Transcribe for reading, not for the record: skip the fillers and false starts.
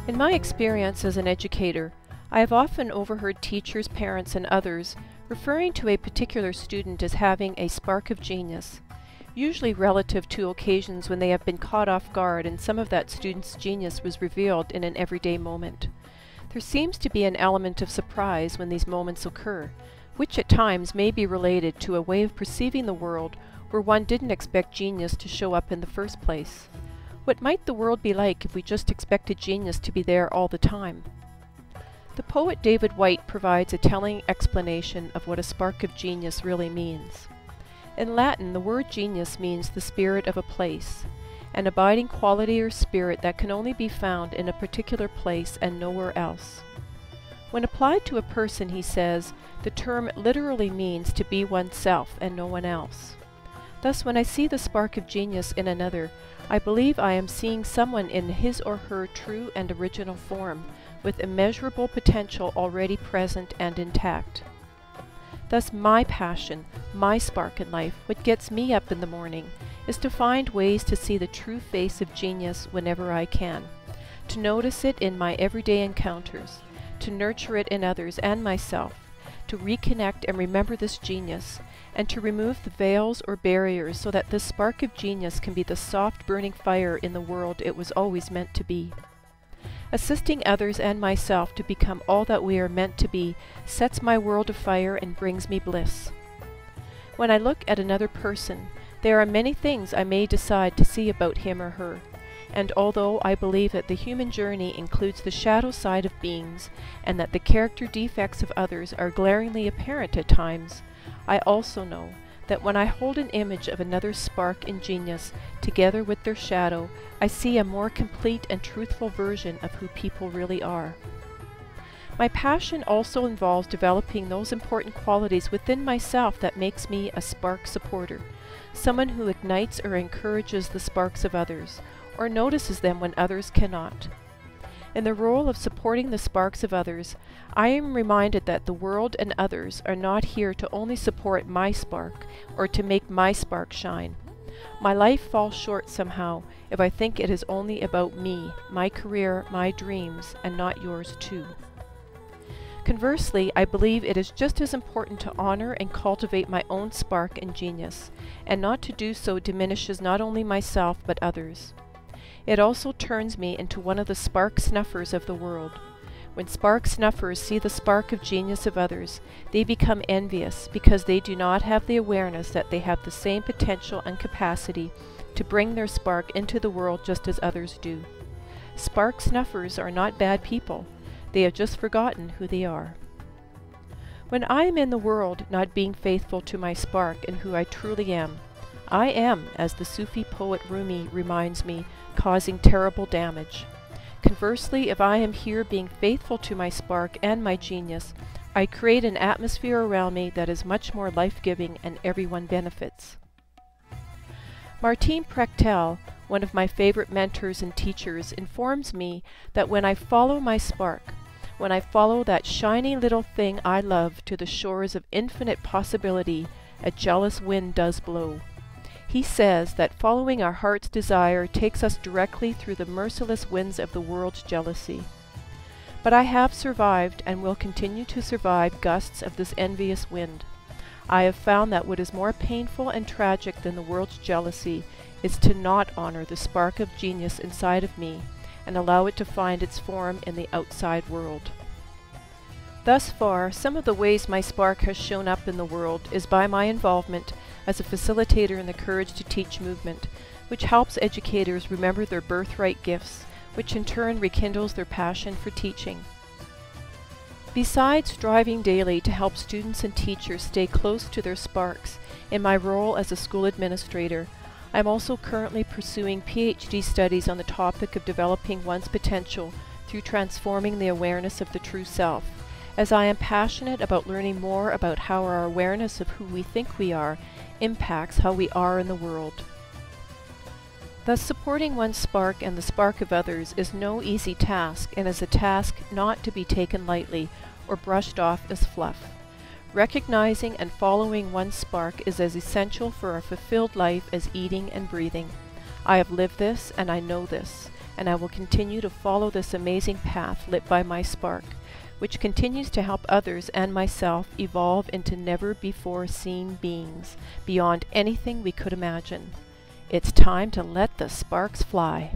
In my experience as an educator, I have often overheard teachers, parents, and others referring to a particular student as having a spark of genius, usually relative to occasions when they have been caught off guard and some of that student's genius was revealed in an everyday moment. There seems to be an element of surprise when these moments occur, which at times may be related to a way of perceiving the world where one didn't expect genius to show up in the first place. What might the world be like if we just expected genius to be there all the time? The poet David Whyte provides a telling explanation of what a spark of genius really means. In Latin, the word genius means the spirit of a place, an abiding quality or spirit that can only be found in a particular place and nowhere else. When applied to a person, he says, the term literally means to be oneself and no one else. Thus, when I see the spark of genius in another, I believe I am seeing someone in his or her true and original form, with immeasurable potential already present and intact. Thus my passion, my spark in life, what gets me up in the morning, is to find ways to see the true face of genius whenever I can, to notice it in my everyday encounters, to nurture it in others and myself, to reconnect and remember this genius, and to remove the veils or barriers so that this spark of genius can be the soft burning fire in the world it was always meant to be. Assisting others and myself to become all that we are meant to be sets my world afire and brings me bliss. When I look at another person, there are many things I may decide to see about him or her, and although I believe that the human journey includes the shadow side of beings, and that the character defects of others are glaringly apparent at times, I also know that when I hold an image of another's spark in genius together with their shadow, I see a more complete and truthful version of who people really are. My passion also involves developing those important qualities within myself that makes me a spark supporter, someone who ignites or encourages the sparks of others, or notices them when others cannot. In the role of supporting the sparks of others, I am reminded that the world and others are not here to only support my spark or to make my spark shine. My life falls short somehow if I think it is only about me, my career, my dreams, and not yours too. Conversely, I believe it is just as important to honor and cultivate my own spark and genius, and not to do so diminishes not only myself but others. It also turns me into one of the spark snuffers of the world. When spark snuffers see the spark of genius of others, they become envious because they do not have the awareness that they have the same potential and capacity to bring their spark into the world just as others do. Spark snuffers are not bad people. They have just forgotten who they are. When I am in the world not being faithful to my spark and who I truly am, I am, as the Sufi poet Rumi reminds me, causing terrible damage. Conversely, if I am here being faithful to my spark and my genius, I create an atmosphere around me that is much more life-giving and everyone benefits. Martine Prechtel, one of my favorite mentors and teachers, informs me that when I follow my spark, when I follow that shiny little thing I love to the shores of infinite possibility, a jealous wind does blow. He says that following our heart's desire takes us directly through the merciless winds of the world's jealousy. But I have survived and will continue to survive gusts of this envious wind. I have found that what is more painful and tragic than the world's jealousy is to not honor the spark of genius inside of me and allow it to find its form in the outside world. Thus far, some of the ways my spark has shown up in the world is by my involvement as a facilitator in the Courage to Teach movement, which helps educators remember their birthright gifts, which in turn rekindles their passion for teaching. Besides striving daily to help students and teachers stay close to their sparks, in my role as a school administrator, I am also currently pursuing PhD studies on the topic of developing one's potential through transforming the awareness of the true self, as I am passionate about learning more about how our awareness of who we think we are impacts how we are in the world. Thus, supporting one's spark and the spark of others is no easy task, and is a task not to be taken lightly or brushed off as fluff. Recognizing and following one's spark is as essential for a fulfilled life as eating and breathing. I have lived this, and I know this, and I will continue to follow this amazing path lit by my spark, which continues to help others and myself evolve into never-before-seen beings, beyond anything we could imagine. It's time to let the sparks fly.